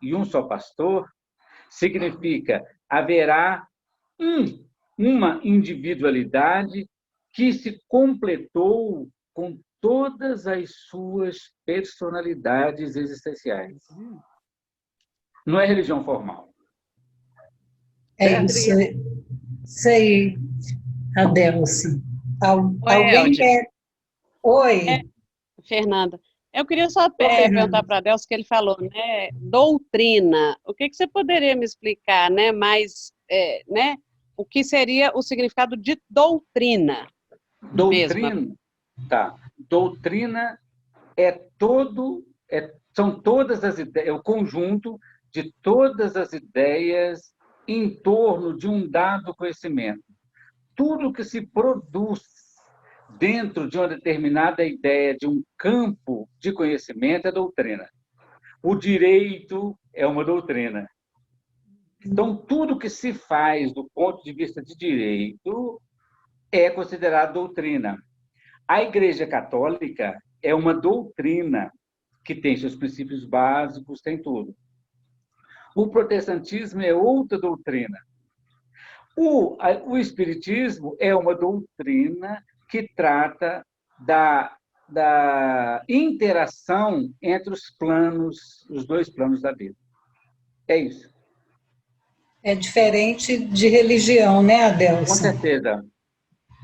e um só pastor, significa haverá uma individualidade que se completou com todas as suas personalidades existenciais. Não é religião formal. É isso aí, Adelce. Alguém quer... Oi. Fernanda. Eu queria só perguntar para a Adelce que ele falou, né? Doutrina. O que você poderia me explicar, né? Mais, né? O que seria o significado de doutrina? Doutrina, mesmo. Tá. Doutrina são todas as ideias, é o conjunto de todas as ideias em torno de um dado conhecimento. Tudo que se produz dentro de uma determinada ideia de um campo de conhecimento é doutrina. O direito é uma doutrina. Então, tudo que se faz do ponto de vista de direito é considerado doutrina. A Igreja Católica é uma doutrina que tem seus princípios básicos, tem tudo. O protestantismo é outra doutrina. O Espiritismo é uma doutrina que trata da interação entre os dois planos da vida. É isso. É diferente de religião, né, Com Adelson? certeza.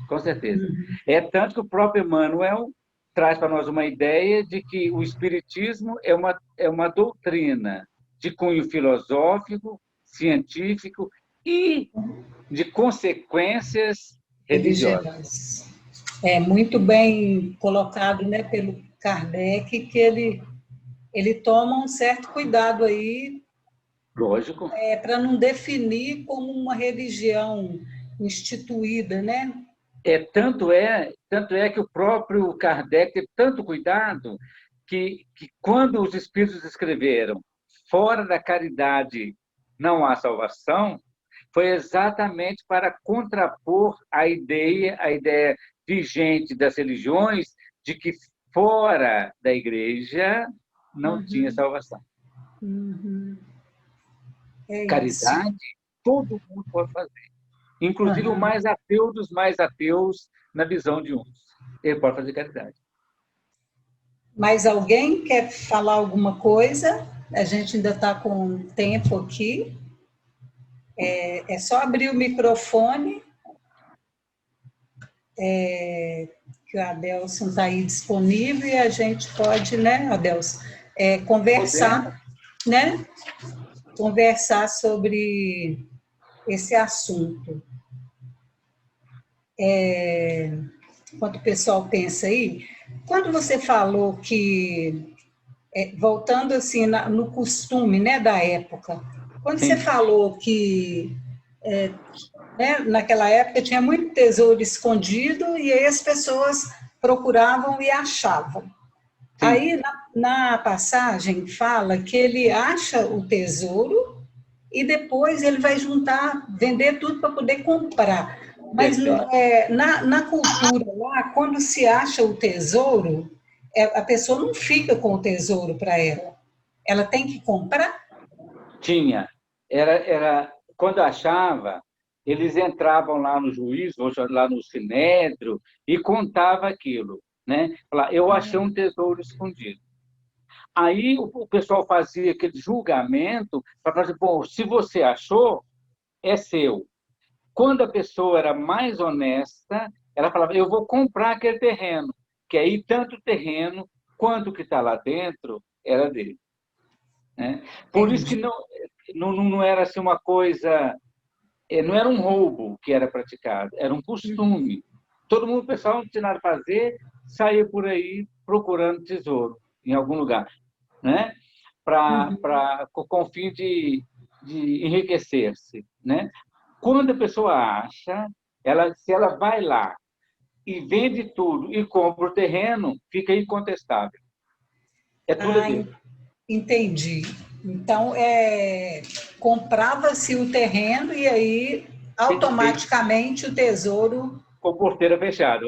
Com certeza. É tanto que o próprio Emmanuel traz para nós uma ideia de que o Espiritismo é uma doutrina de cunho filosófico, científico e de consequências religiosas. É muito bem colocado, né, pelo Kardec, que ele toma um certo cuidado aí. Lógico. Para não definir como uma religião instituída, né? Tanto é que o próprio Kardec teve tanto cuidado que quando os espíritos escreveram fora da caridade não há salvação, foi exatamente para contrapor a ideia vigente das religiões de que fora da igreja não tinha salvação. Caridade, todo mundo pode fazer. Inclusive o mais ateu dos mais ateus, na visão de uns. Ele pode fazer caridade. Mas alguém quer falar alguma coisa? A gente ainda está com tempo aqui. É só abrir o microfone, que o Adelson está aí disponível, e a gente pode, né, Adelson, conversar, né? Conversar sobre esse assunto. Enquanto o pessoal pensa aí, quando você falou que, voltando assim no costume, né, da época, quando você falou que né, naquela época tinha muito tesouro escondido e aí as pessoas procuravam e achavam. Sim. Aí na passagem fala que ele acha o tesouro e depois ele vai juntar, vender tudo para poder comprar. Mas na cultura lá, quando se acha o tesouro, a pessoa não fica com o tesouro para ela. Ela tem que comprar? Tinha. Quando achava, eles entravam lá no juízo, lá no sinédrio, e contava aquilo. Né? Eu achei um tesouro escondido. Aí o pessoal fazia aquele julgamento para falar assim, bom, se você achou, é seu. Quando a pessoa era mais honesta, ela falava, eu vou comprar aquele terreno, que aí tanto o terreno quanto o que está lá dentro era dele. Né? Por isso que não era assim uma coisa, não era um roubo que era praticado, era um costume. Todo mundo, o pessoal não tinha nada a fazer, saía por aí procurando tesouro em algum lugar, né? Com o fim de enriquecer-se, né? Quando a pessoa acha, se ela vai lá e vende tudo e compra o terreno, fica incontestável. É tudo dele. Entendi. Então, comprava-se o terreno e aí, automaticamente, o tesouro... Com porteira fechada.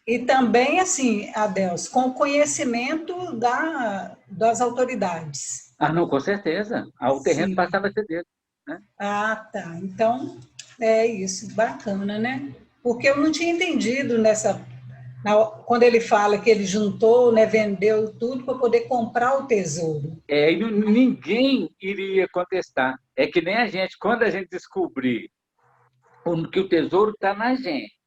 E também, assim, Adelson, com conhecimento das autoridades. Não, com certeza. O terreno passava a ser dele. Né? Tá. Então, é isso. Bacana, né? Porque eu não tinha entendido quando ele fala que ele juntou, né, vendeu tudo para poder comprar o tesouro. E ninguém iria contestar. É que nem a gente, quando a gente descobrir que o tesouro está na gente,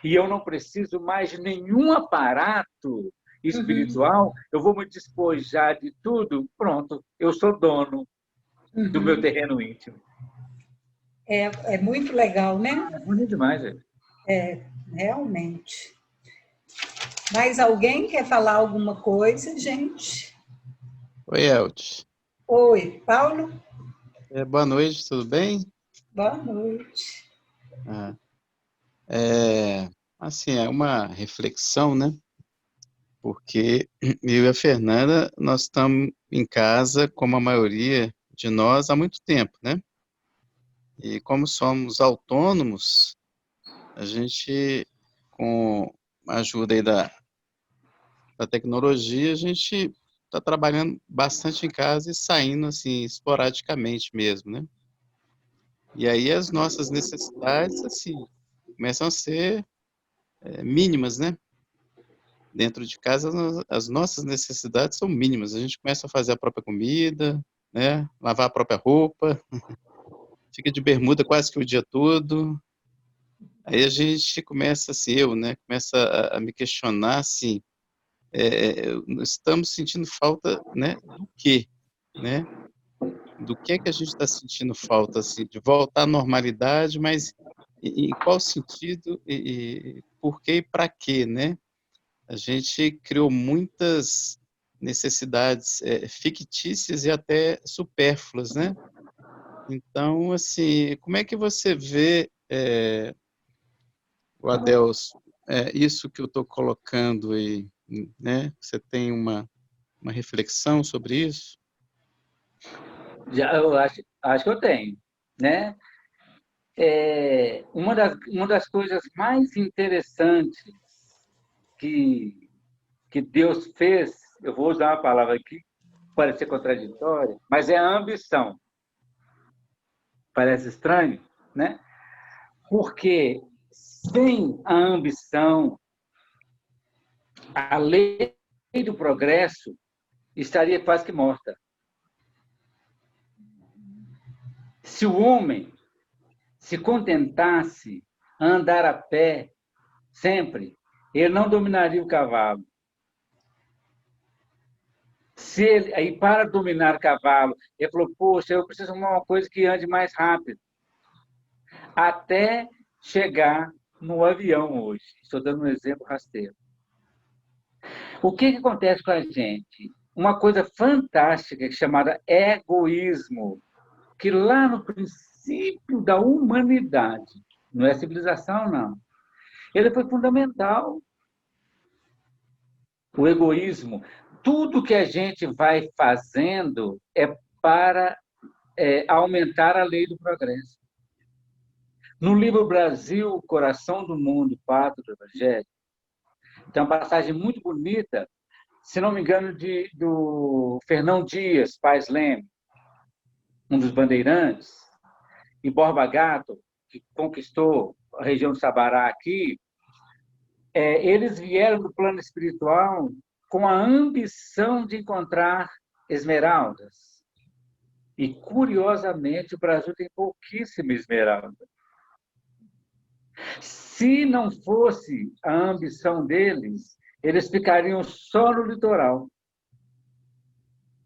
e eu não preciso mais de nenhum aparato espiritual, eu vou me despojar de tudo, pronto, eu sou dono do meu terreno íntimo. É muito legal, né? É bonito demais, velho. Realmente. Mais alguém quer falar alguma coisa, gente? Oi, Elti. Oi, Paulo? Boa noite, tudo bem? Boa noite. Assim, é uma reflexão, né? Porque eu e a Fernanda, nós estamos em casa, como a maioria de nós, há muito tempo, né? E como somos autônomos, a gente, com a ajuda aí da tecnologia, a gente está trabalhando bastante em casa e saindo, assim, esporadicamente mesmo, né? E aí as nossas necessidades, assim, começam a ser mínimas, né? Dentro de casa, as nossas necessidades são mínimas. A gente começa a fazer a própria comida, né? Lavar a própria roupa, fica de bermuda quase que o dia todo. Aí a gente começa, assim, eu, né? Começa a me questionar, assim, estamos sentindo falta, né? Do quê, né? Do que a gente está sentindo falta, assim, de voltar à normalidade, mas em qual sentido e por quê e para quê, né? A gente criou muitas necessidades fictícias e até supérfluas, né? Então, assim, como é que você vê, o Adelso, isso que eu estou colocando aí, né? Você tem uma reflexão sobre isso? Já, eu acho que eu tenho, né? Uma das coisas mais interessantes que, que Deus fez, eu vou usar uma palavra aqui, pode ser contraditória, mas é a ambição. Parece estranho, né? Porque sem a ambição, a lei do progresso estaria quase que morta. Se o homem se contentasse a andar a pé sempre, ele não dominaria o cavalo. Se ele, aí, para dominar o cavalo, ele falou, poxa, eu preciso de uma coisa que ande mais rápido. Até chegar no avião hoje. Estou dando um exemplo rasteiro. O que acontece com a gente? Uma coisa fantástica chamada egoísmo, que lá no princípio da humanidade, não é civilização, não, ele foi fundamental. O egoísmo, tudo que a gente vai fazendo é para aumentar a lei do progresso. No livro Brasil, Coração do Mundo, Pátria do Evangelho, tem uma passagem muito bonita, se não me engano, do Fernão Dias, Paz Leme, um dos bandeirantes, e Borba Gato, que conquistou a região do Sabará aqui, eles vieram do plano espiritual com a ambição de encontrar esmeraldas. E, curiosamente, o Brasil tem pouquíssima esmeralda. Se não fosse a ambição deles, eles ficariam só no litoral.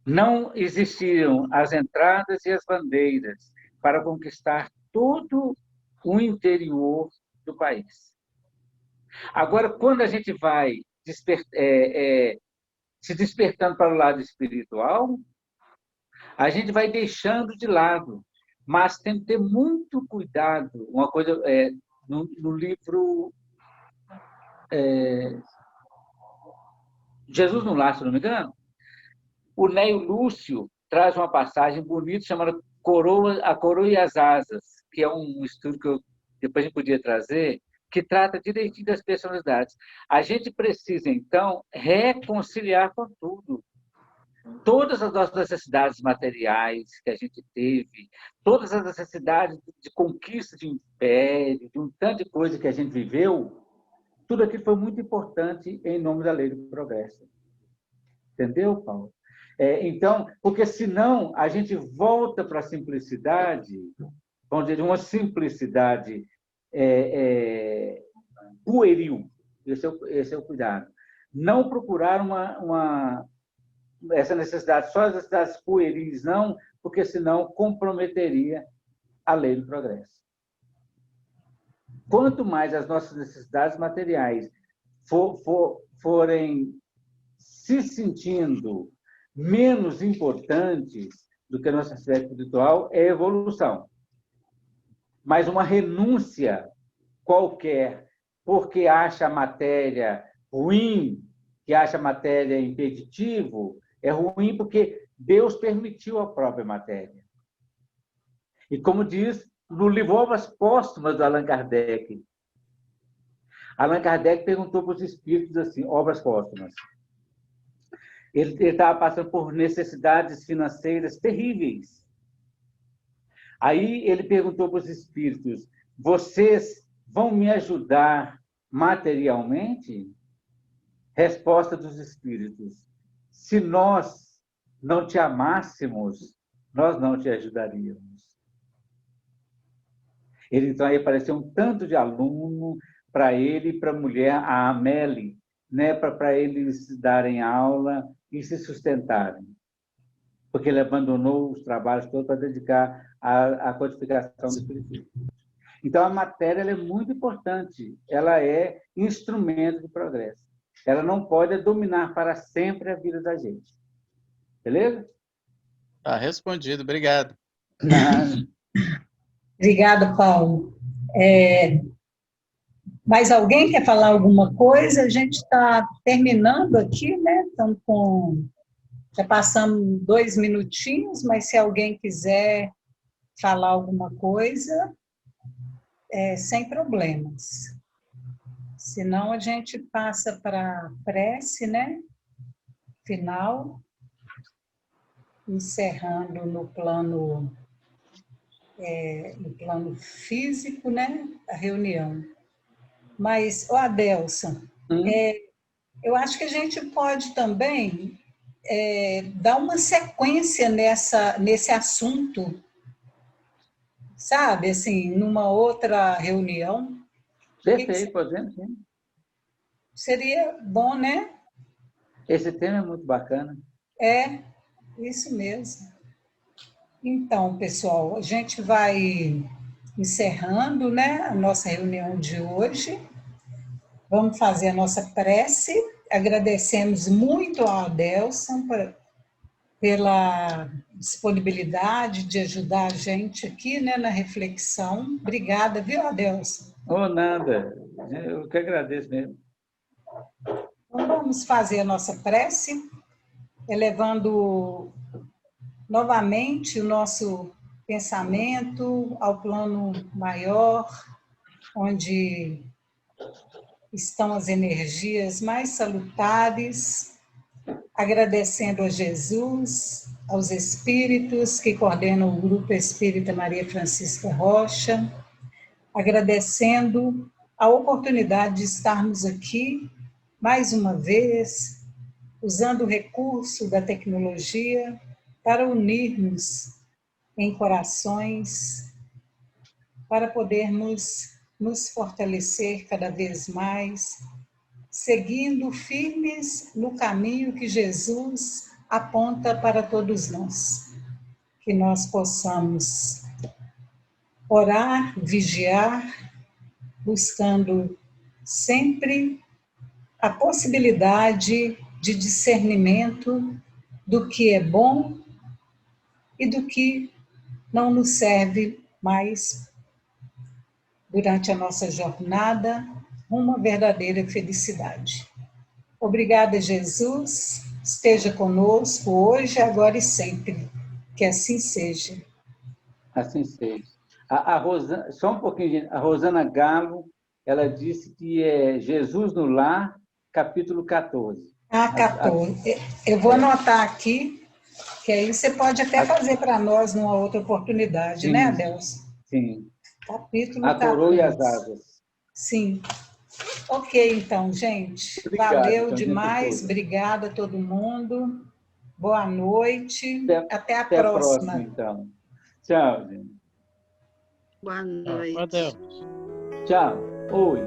Não existiam as entradas e as bandeiras para conquistar todo o interior do país. Agora, quando a gente vai se despertando para o lado espiritual, a gente vai deixando de lado, mas tem que ter muito cuidado. Uma coisa, no livro Jesus no Lar, se não me engano, o Neio Lúcio traz uma passagem bonita chamada A Coroa e as Asas, que é um estudo que depois a gente podia trazer, que trata direitinho das personalidades. A gente precisa, então, reconciliar com tudo. Todas as nossas necessidades materiais que a gente teve, todas as necessidades de conquista de império, de um tanto de coisa que a gente viveu, tudo aquilo foi muito importante em nome da lei do progresso. Entendeu, Paulo? Então, porque senão a gente volta para a simplicidade, vamos dizer, uma simplicidade pueril. Esse é o cuidado. Não procurar essa necessidade, só as necessidades pueris, não, porque senão comprometeria a lei do progresso. Quanto mais as nossas necessidades materiais forem se sentindo menos importantes do que a nossa necessidade espiritual, é evolução. Mas uma renúncia qualquer, porque acha a matéria ruim, que acha a matéria impeditivo, é ruim porque Deus permitiu a própria matéria. E como diz no livro Obras Póstumas do Allan Kardec, Allan Kardec perguntou para os espíritos assim, obras póstumas. Ele estava passando por necessidades financeiras terríveis. Aí ele perguntou para os espíritos, vocês vão me ajudar materialmente? Resposta dos espíritos, se nós não te amássemos, nós não te ajudaríamos. Ele, então, aí apareceu um tanto de aluno para ele e para a mulher, a Amélie, né, para eles darem aula e se sustentarem. Porque ele abandonou os trabalhos todos para dedicar à codificação do Espiritismo. Então, a matéria ela é muito importante. Ela é instrumento de progresso. Ela não pode dominar para sempre a vida da gente. Beleza? Tá respondido, obrigado. Obrigada, Paulo. Mais alguém quer falar alguma coisa? A gente está terminando aqui, né? Estamos já passamos 2 minutinhos, mas se alguém quiser falar alguma coisa, sem problemas. Senão a gente passa para a prece, né? Final, encerrando no plano físico, né? A reunião. Mas, Adelson, eu acho que a gente pode também dar uma sequência nesse assunto, sabe? Assim, numa outra reunião. Perfeito, podemos sim. Seria bom, né? Esse tema é muito bacana. Isso mesmo. Então, pessoal, a gente vai encerrando, né, a nossa reunião de hoje. Vamos fazer a nossa prece. Agradecemos muito ao Adelson pela disponibilidade de ajudar a gente aqui, né, na reflexão. Obrigada, viu, Adelson? Nada. Eu que agradeço mesmo. Então, vamos fazer a nossa prece, elevando novamente o nosso pensamento ao plano maior, onde estão as energias mais salutares, agradecendo a Jesus, aos espíritos que coordenam o Grupo Espírita Maria Francisca Rocha, agradecendo a oportunidade de estarmos aqui, mais uma vez, usando o recurso da tecnologia para unirmos em corações, para podermos nos fortalecer cada vez mais, seguindo firmes no caminho que Jesus aponta para todos nós. Que nós possamos orar, vigiar, buscando sempre a possibilidade de discernimento do que é bom e do que não nos serve mais durante a nossa jornada rumo à verdadeira felicidade. Obrigada, Jesus. Esteja conosco hoje, agora e sempre. Que assim seja. Assim seja. A Rosana, só um pouquinho, gente. A Rosana Galo, ela disse que é Jesus no Lar, capítulo 14. 14. Eu vou anotar aqui, que aí você pode até fazer para nós numa outra oportunidade, sim, né, Adelson? Sim. Capítulo a 14. Coroa e as Asas. Sim. Ok, então, gente. Obrigado, valeu então, demais. Obrigada a todo mundo. Boa noite. Até a próxima. Então. Tchau, gente. Boa noite. Adeus. Tchau. Oi.